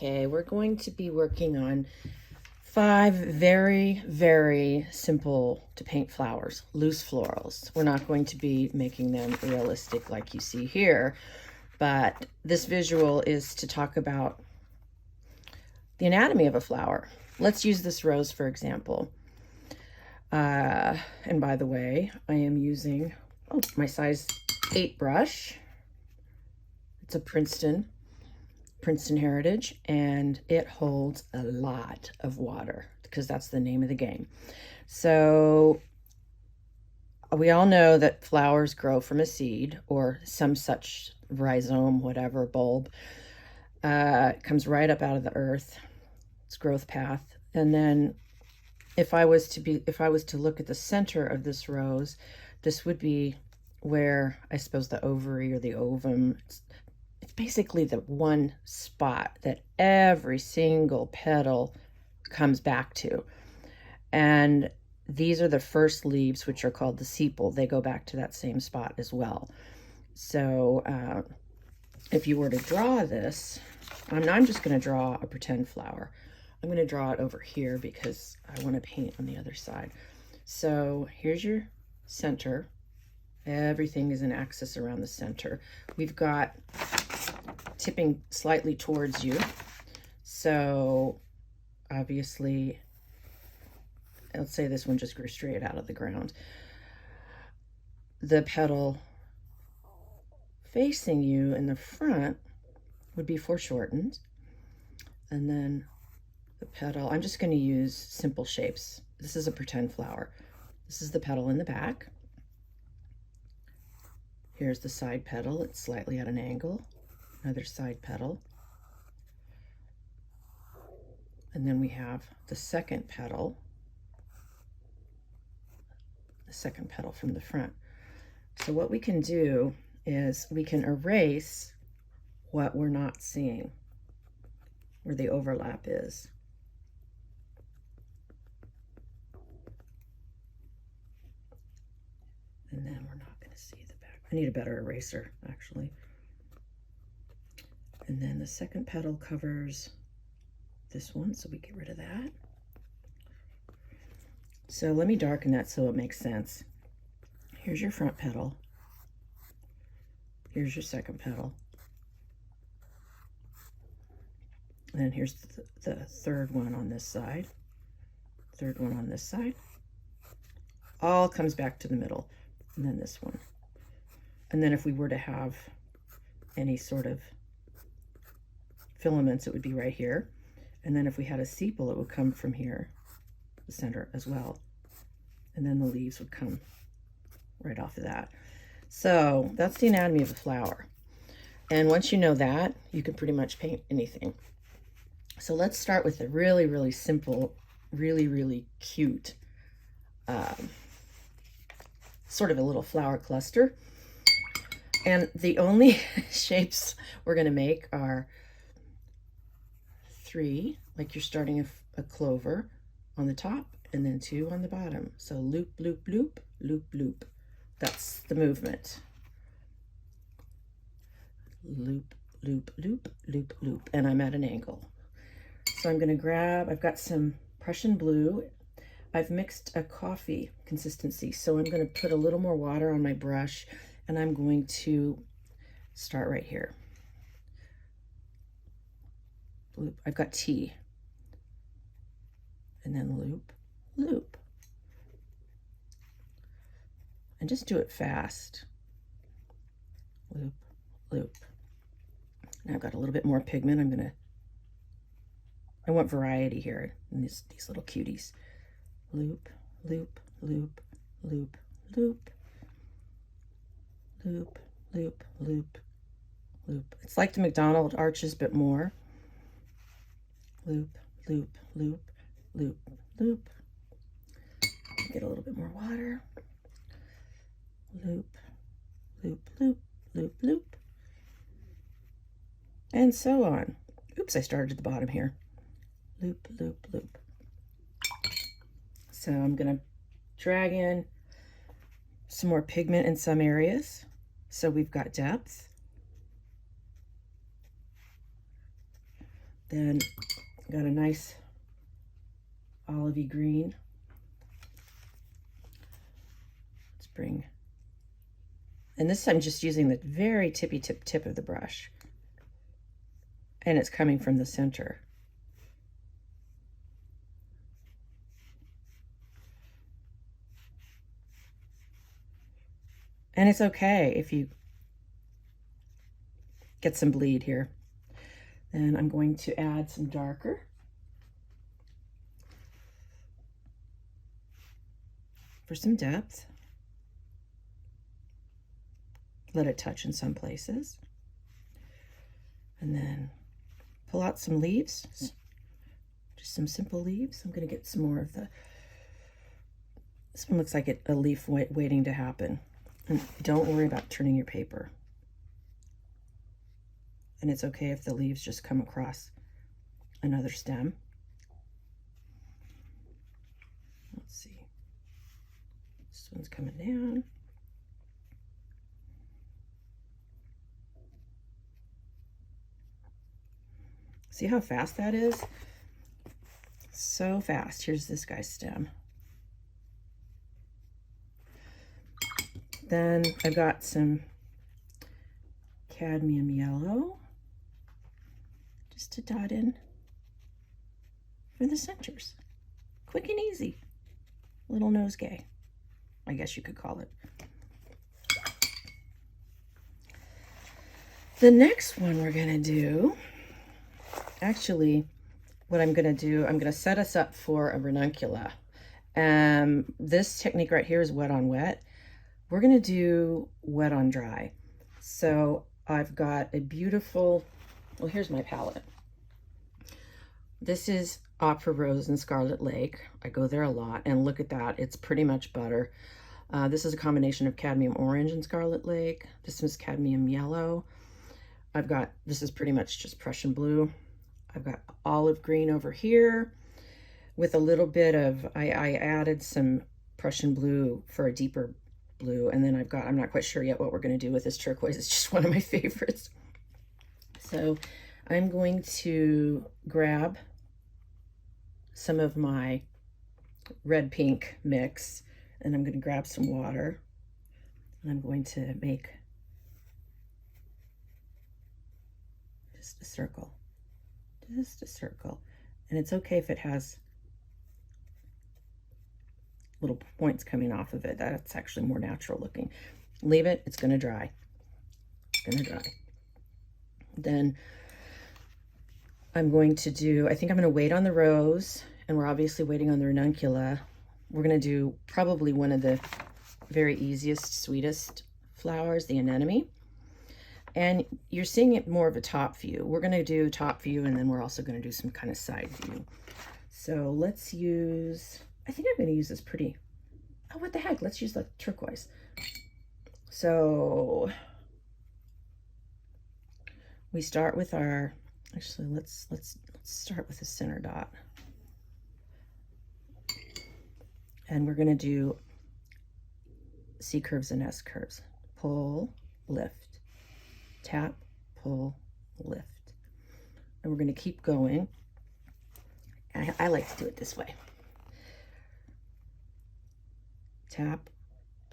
Okay, we're going to be working on 5 very, very simple to paint flowers, loose florals. We're not going to be making them realistic like you see here, but this visual is to talk about the anatomy of a flower. Let's use this rose, for example. And by the way, I am using my size 8 brush. It's a Princeton Heritage, and it holds a lot of water because that's the name of the game. So we all know that flowers grow from a seed or some such rhizome, whatever, bulb. It comes right up out of the earth, its growth path. And then if I was to look at the center of this rose, this would be where I suppose the ovary or the ovum, it's basically the one spot that every single petal comes back to. And these are the first leaves, which are called the sepal. They go back to that same spot as well. So if you were to draw this, I'm just going to draw a pretend flower. I'm going to draw it over here because I want to paint on the other side. So here's your center. Everything is an axis around the center. We've got tipping slightly towards you. So obviously, let's say this one just grew straight out of the ground. The petal facing you in the front would be foreshortened. And then the petal, I'm just going to use simple shapes. This is a pretend flower. This is the petal in the back. Here's the side petal. It's slightly at an angle. Another side petal. And then we have the second petal. The second petal from the front. So what we can do is we can erase what we're not seeing, where the overlap is. And then we're not going to see the back. I need a better eraser, actually. And then the second petal covers this one, so we get rid of that. So let me darken that so it makes sense. Here's your front petal. Here's your second petal. And then here's the third one on this side. Third one on this side. All comes back to the middle. And then this one. And then if we were to have any sort of filaments, it would be right here. And then if we had a sepal, it would come from here, the center as well. And then the leaves would come right off of that. So that's the anatomy of a flower. And once you know that, you can pretty much paint anything. So let's start with a really, really simple, really, really cute, sort of a little flower cluster. And the only shapes we're going to make are 3, like you're starting a clover on the top, and then 2 on the bottom. So loop, loop, loop, loop, loop. That's the movement. Loop, loop, loop, loop, loop. And I'm at an angle. So I'm going to grab, I've got some Prussian blue. I've mixed a coffee consistency. So I'm going to put a little more water on my brush, and I'm going to start right here. Loop. I've got tea. And then loop, loop. And just do it fast. Loop, loop. Now I've got a little bit more pigment. I want variety here in these little cuties. Loop, loop, loop, loop, loop. Loop, loop, loop, loop. It's like the McDonald arches, but more. Loop, loop, loop, loop, loop. Get a little bit more water. Loop, loop, loop, loop, loop. And so on. Oops, I started at the bottom here. Loop, loop, loop. So I'm going to drag in some more pigment in some areas. So we've got depth. Then got a nice olivey green. Let's bring, and this I'm just using the very tippy tip of the brush, and it's coming from the center. And it's okay if you get some bleed here. Then I'm going to add some darker. For some depth. Let it touch in some places. And then pull out some leaves. Just some simple leaves. I'm going to get some more of the, this one looks like a leaf waiting to happen. And don't worry about turning your paper. And it's okay if the leaves just come across another stem. Let's see. This one's coming down. See how fast that is? So fast. Here's this guy's stem. Then I've got some cadmium yellow just to dot in for the centers. Quick and easy. Little nosegay, I guess you could call it. The next one we're gonna do, actually, what I'm gonna do, I'm gonna set us up for a ranuncula. This technique right here is wet on wet. We're gonna do wet on dry. So I've got a beautiful, well, here's my palette. This is Opera Rose and Scarlet Lake. I go there a lot, and look at that, it's pretty much butter. This is a combination of cadmium orange and Scarlet Lake. This is cadmium yellow. I've got, this is pretty much just Prussian blue. I've got olive green over here with a little bit of, I added some Prussian blue for a deeper blue, and then I've got, I'm not quite sure yet what we're going to do with this turquoise. It's just one of my favorites. So I'm going to grab some of my red pink mix, and I'm going to grab some water, and I'm going to make just a circle, and it's okay if it has little points coming off of it. That's actually more natural looking. Leave it, it's gonna dry. It's gonna dry. Then I'm going to do, I think I'm gonna wait on the rose, and we're obviously waiting on the ranuncula. We're gonna do probably one of the very easiest, sweetest flowers, the anemone. And you're seeing it more of a top view. We're gonna do top view, and then we're also gonna do some kind of side view. So let's use, I think I'm going to use this pretty, oh, what the heck, let's use the turquoise. So we start with our, actually, let's start with the center dot. And we're going to do C curves and S curves. Pull, lift, tap, pull, lift. And we're going to keep going. I like to do it this way. Tap,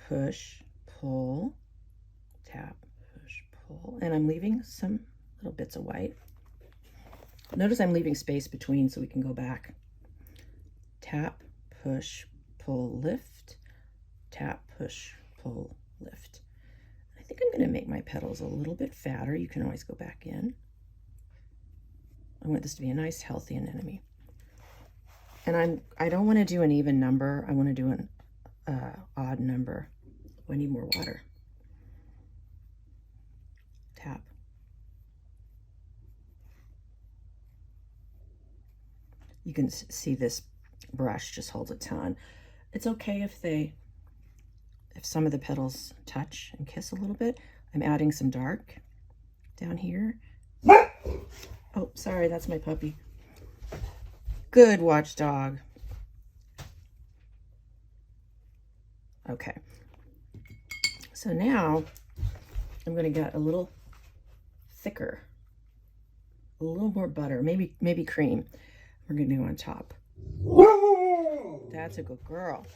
push, pull, tap, push, pull. And I'm leaving some little bits of white. Notice I'm leaving space between so we can go back. Tap, push, pull, lift, tap, push, pull, lift. I think I'm going to make my petals a little bit fatter. You can always go back in. I want this to be a nice, healthy anemone. And I don't want to do an even number. I want to do an odd number. Oh, I need more water. Tap. You can see this brush just holds a ton. It's okay if some of the petals touch and kiss a little bit. I'm adding some dark down here. Oh, sorry, that's my puppy. Good watchdog. Okay, so now I'm going to get a little thicker a little more butter, maybe cream. We're gonna do on top. That's a good girl.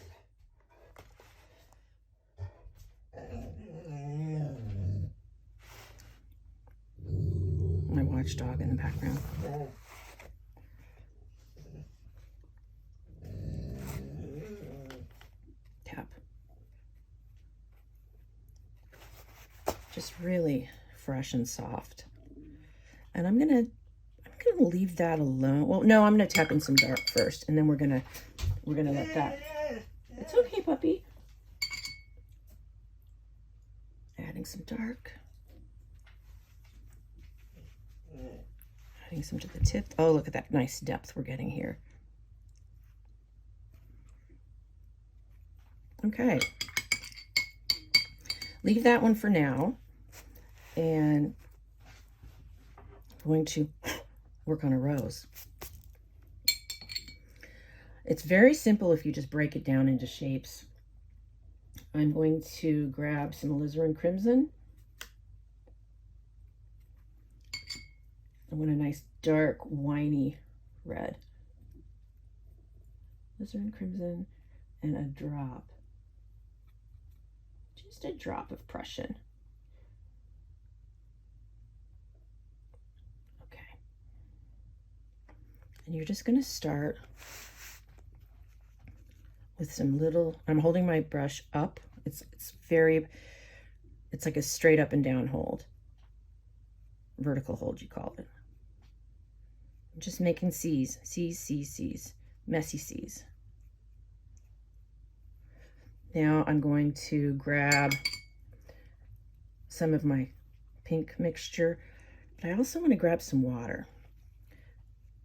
My watchdog in the background. Tap. Just really fresh and soft. And I'm gonna leave that alone. Well, no, I'm gonna tap in some dark first, and then we're gonna let that. It's okay, puppy. Adding some dark. Adding some to the tip. Oh, look at that nice depth we're getting here. Okay. Leave that one for now. And I'm going to work on a rose. It's very simple if you just break it down into shapes. I'm going to grab some alizarin crimson. I want a nice dark, winey red. Alizarin crimson and a drop. Just a drop of Prussian. Okay. And you're just going to start with some little, I'm holding my brush up. It's like a straight up and down hold. Vertical hold, you call it. I'm just making C's, messy C's. Now I'm going to grab some of my pink mixture, but I also want to grab some water.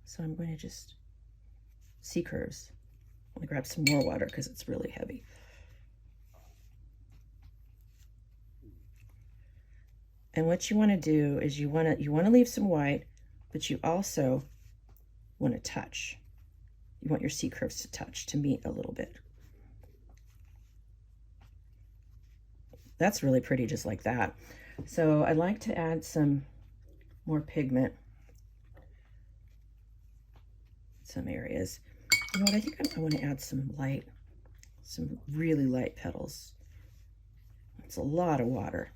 So I'm going to just C curves. I'm going to grab some more water because it's really heavy. And what you want to do is you want to leave some white, but you also want to touch. You want your C curves to touch, to meet a little bit. That's really pretty just like that. So I'd like to add some more pigment. Some areas. You know what, I think I want to add some really light petals. It's a lot of water.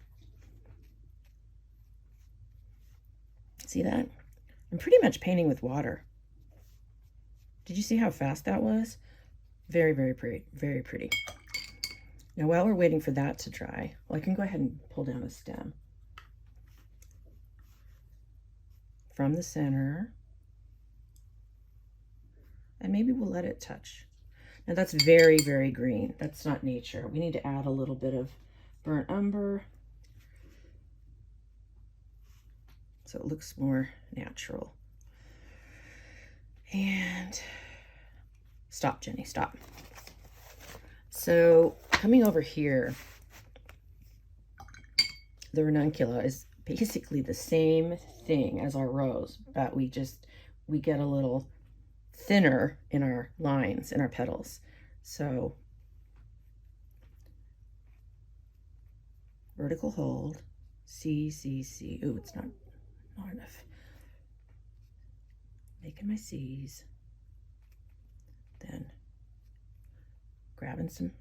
See that? I'm pretty much painting with water. Did you see how fast that was? Very, very pretty, very pretty. Now, while we're waiting for that to dry, well, I can go ahead and pull down a stem from the center, and maybe we'll let it touch. Now, that's very, very green. That's not nature. We need to add a little bit of burnt umber so it looks more natural. And stop, Jenny, stop. So coming over here, the Ranuncula is basically the same thing as our rose, but we get a little thinner in our lines, in our petals. So vertical hold, C, C, C. Ooh, it's not enough. Making my C's. Then grabbing some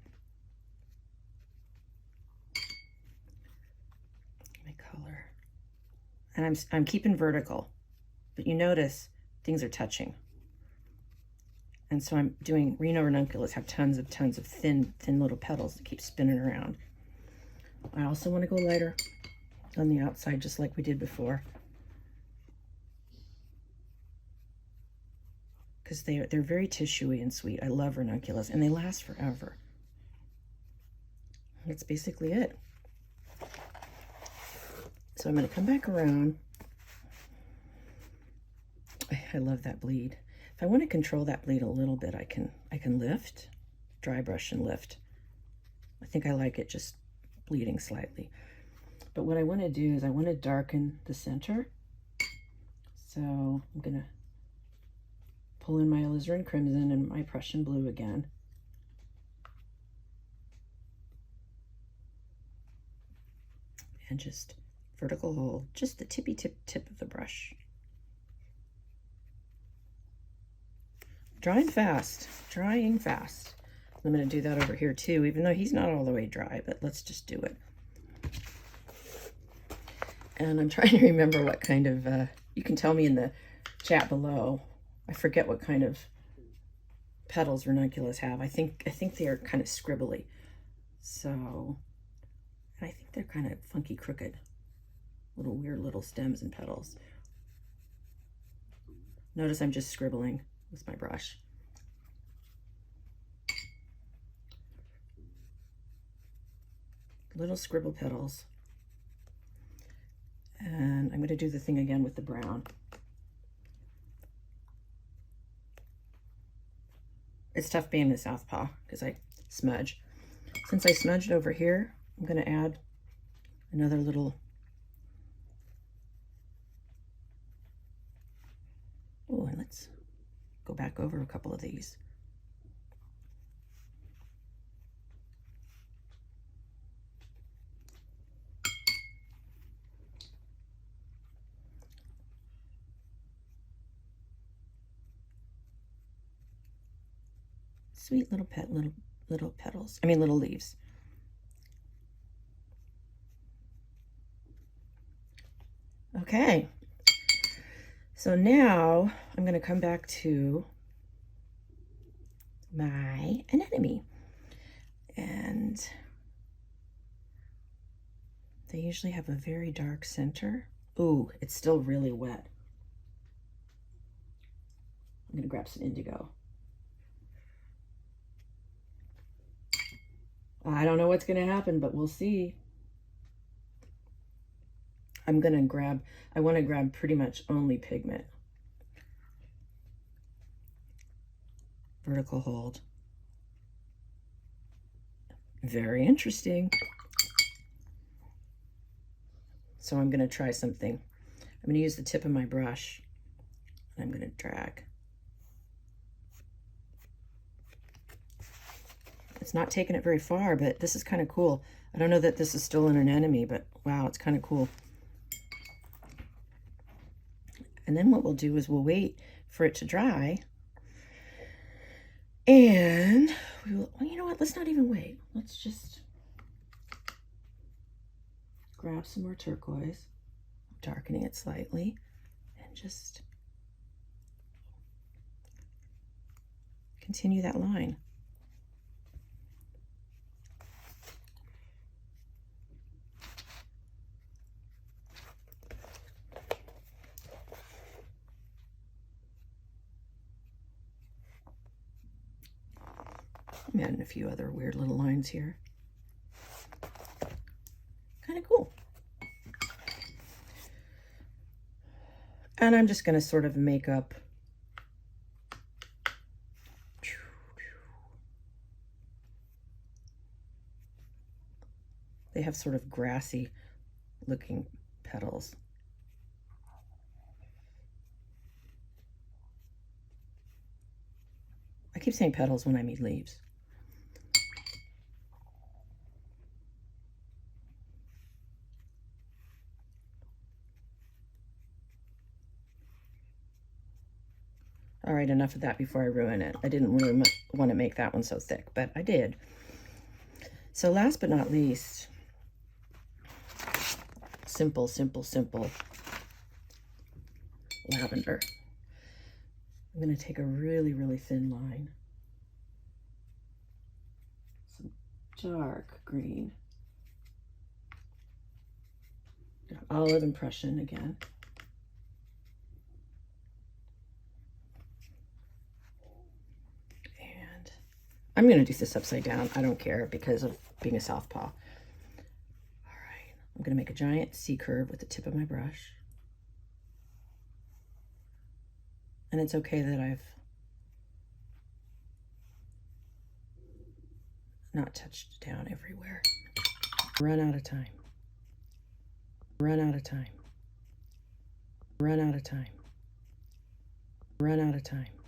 my color. And I'm keeping vertical, but you notice things are touching. And so I'm doing, Reno Ranunculus have tons of thin little petals that keep spinning around. I also want to go lighter on the outside, just like we did before. Because they're very tissuey and sweet. I love Ranunculus, and they last forever. That's basically it. So I'm going to come back around. I love that bleed. If I want to control that bleed a little bit, I can lift, dry brush and lift. I think I like it just bleeding slightly. But what I want to do is I want to darken the center. So I'm going to pull in my alizarin crimson and my Prussian blue again. And just vertical hold, just the tippy tip of the brush. Drying fast, drying fast. I'm going to do that over here too, even though he's not all the way dry, but let's just do it. And I'm trying to remember what kind of, you can tell me in the chat below. I forget what kind of petals ranunculus have. I think they are kind of scribbly. So, and I think they're kind of funky crooked. Little weird little stems and petals. Notice I'm just scribbling with my brush. Little scribble petals. And I'm going to do the thing again with the brown. It's tough being the southpaw because I smudge. Since I smudged over here, I'm going to add another little. Oh, and let's go back over a couple of these. Sweet little petals. I mean little leaves. Okay. So now I'm going to come back to my anemone. And they usually have a very dark center. Ooh, it's still really wet. I'm going to grab some indigo. I don't know what's going to happen, but we'll see. I want to grab pretty much only pigment. Vertical hold. Very interesting. So I'm going to try something. I'm going to use the tip of my brush. And I'm going to drag. It's not taking it very far, but this is kind of cool. I don't know that this is still an anemone, but wow, it's kind of cool. And then what we'll do is we'll wait for it to dry. And we will, well, you know what? Let's not even wait. Let's just grab some more turquoise, darkening it slightly, and just continue that line. I'm adding a few other weird little lines here. Kind of cool. And I'm just going to sort of make up. They have sort of grassy looking petals. I keep saying petals when I mean leaves. All right, enough of that before I ruin it. I didn't really want to make that one so thick, but I did. So last but not least, simple lavender. I'm going to take a really, really thin line. Some dark green. Olive impression again. And I'm going to do this upside down. I don't care because of being a southpaw. All right. I'm going to make a giant C curve with the tip of my brush. And it's okay that I've not touched down everywhere. Run out of time. Run out of time. Run out of time. Run out of time.